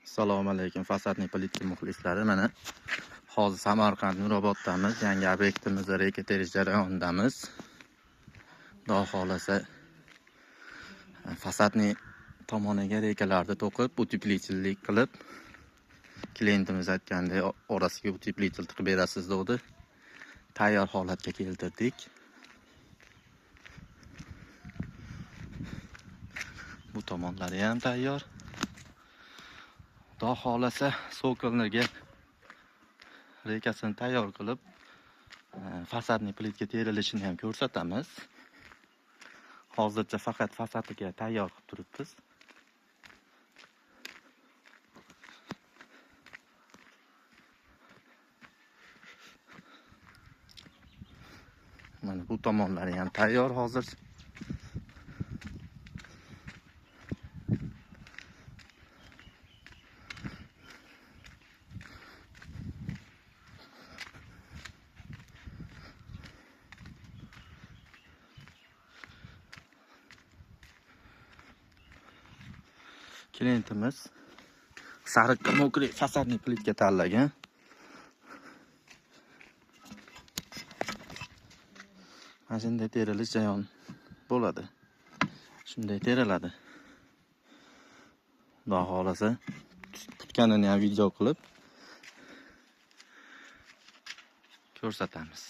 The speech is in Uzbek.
Assalomu alaykum fasadniy politika muxlislari. Mana hozir Samarqand Nuroboddamiz. Yangi obyektimiz reka terish jarayonidamiz. Xudo xolasa fasadniy tomoniga rekalarni to'qib, uteplительlik qilib, klientimiz aytgandek orasiga uteplitel tiqib berasiz dedi. Tayyor holatga keltirdik. Bu tomonlari ham tayyor. Xudo xolasa so'killarga rekasini tayyor qilib, fasadniy plitka terilishini ham ko'rsatamiz. Hozircha faqat fasadiga tayyor qilib turibmiz. Mana bu tomonlari ham tayyor hozir. Klientimiz sariqqa mokri fasadniy plitka tanlagan. Mana shunday terilish jarayon bo'ladi. Shunday teriladi. Xudo xolasa tutganini ham video qilib ko'rsatamiz.